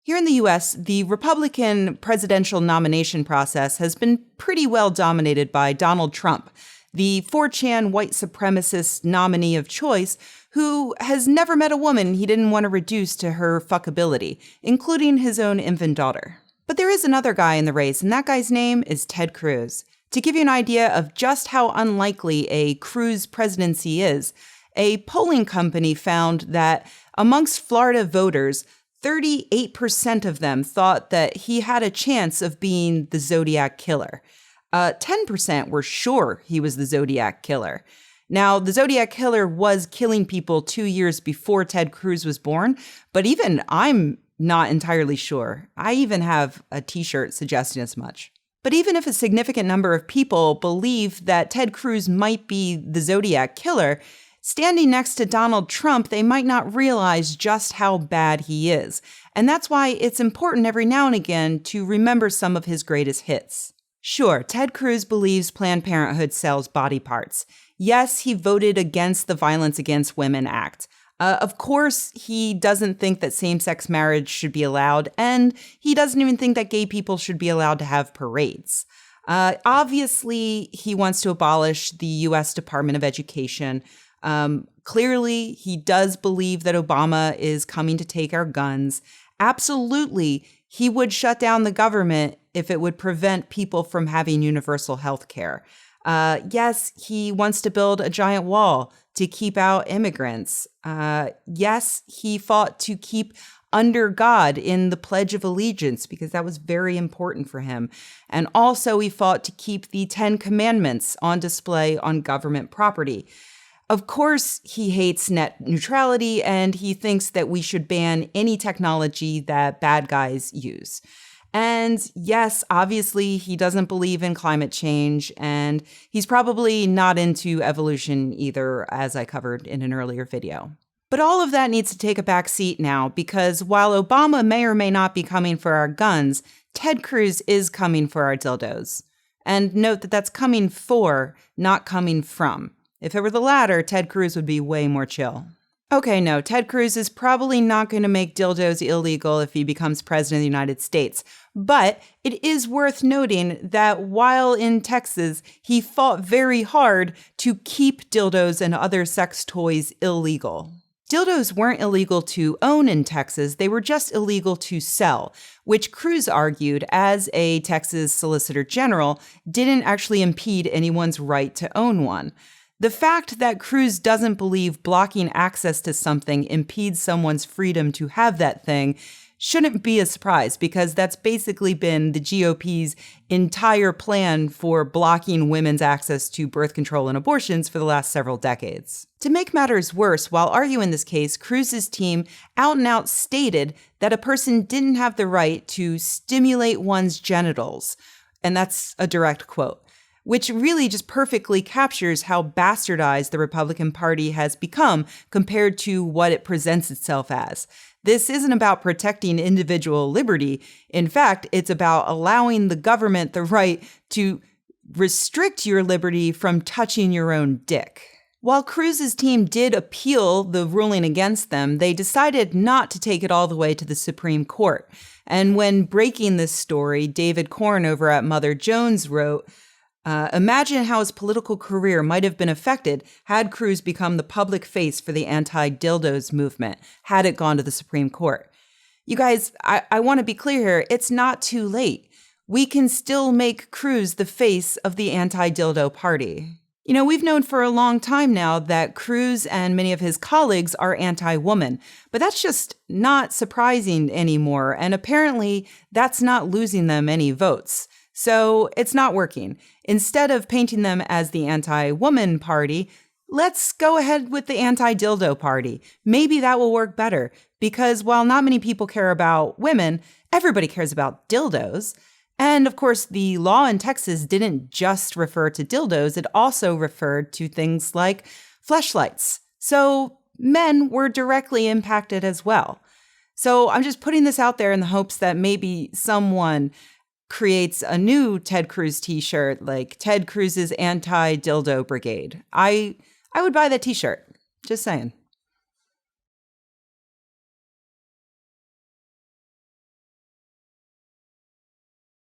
Here in the U.S., the Republican presidential nomination process has been pretty well dominated by Donald Trump, the 4chan white supremacist nominee of choice who has never met a woman he didn't want to reduce to her fuckability, including his own infant daughter. But there is another guy in the race, and that guy's name is Ted Cruz. To give you an idea of just how unlikely a Cruz presidency is, a polling company found that amongst Florida voters, 38% of them thought that he had a chance of being the Zodiac killer. 10% were sure he was the Zodiac killer. Now, the Zodiac killer was killing people 2 years before Ted Cruz was born, but even I'm not entirely sure. I even have a t-shirt suggesting as much. But even if a significant number of people believe that Ted Cruz might be the Zodiac killer, standing next to Donald Trump, they might not realize just how bad he is. And that's why it's important every now and again to remember some of his greatest hits. Sure, Ted Cruz believes Planned Parenthood sells body parts. Yes, he voted against the Violence Against Women Act. Of course, he doesn't think that same-sex marriage should be allowed, and he doesn't even think that gay people should be allowed to have parades. Obviously, he wants to abolish the U.S. Department of Education. Clearly, he does believe that Obama is coming to take our guns. Absolutely, he would shut down the government if it would prevent people from having universal health care. Yes, he wants to build a giant wall to keep out immigrants. Yes, he fought to keep under God in the Pledge of Allegiance because that was very important for him. And also he fought to keep the 10 Commandments on display on government property. Of course, he hates net neutrality and he thinks that we should ban any technology that bad guys use. And yes, obviously, he doesn't believe in climate change, and he's probably not into evolution either, as I covered in an earlier video. But all of that needs to take a back seat now, because while Obama may or may not be coming for our guns, Ted Cruz is coming for our dildos. And note that that's coming for, not coming from. If it were the latter, Ted Cruz would be way more chill. Okay, no, Ted Cruz is probably not going to make dildos illegal if he becomes president of the United States. But it is worth noting that while in Texas, he fought very hard to keep dildos and other sex toys illegal. Dildos weren't illegal to own in Texas, they were just illegal to sell, which Cruz argued, as a Texas Solicitor General, didn't actually impede anyone's right to own one. The fact that Cruz doesn't believe blocking access to something impedes someone's freedom to have that thing shouldn't be a surprise, because that's basically been the GOP's entire plan for blocking women's access to birth control and abortions for the last several decades. To make matters worse, while arguing this case, Cruz's team out and out stated that a person didn't have the right to stimulate one's genitals. And that's a direct quote, which really just perfectly captures how bastardized the Republican Party has become compared to what it presents itself as. This isn't about protecting individual liberty. In fact, it's about allowing the government the right to restrict your liberty from touching your own dick. While Cruz's team did appeal the ruling against them, they decided not to take it all the way to the Supreme Court. And when breaking this story, David Korn over at Mother Jones wrote, imagine how his political career might have been affected had Cruz become the public face for the Anti-Dildos movement, had it gone to the Supreme Court. You guys, I want to be clear here, it's not too late. We can still make Cruz the face of the Anti-Dildo party. You know, we've known for a long time now that Cruz and many of his colleagues are anti-woman, but that's just not surprising anymore, and apparently that's not losing them any votes. So it's not working. Instead of painting them as the anti-woman party, let's go ahead with the anti-dildo party. Maybe that will work better, because while not many people care about women, everybody cares about dildos. And of course, the law in Texas didn't just refer to dildos, it also referred to things like fleshlights. So men were directly impacted as well. So I'm just putting this out there in the hopes that maybe someone creates a new Ted Cruz t-shirt, like Ted Cruz's Anti-Dildo Brigade. I would buy that t-shirt. Just saying.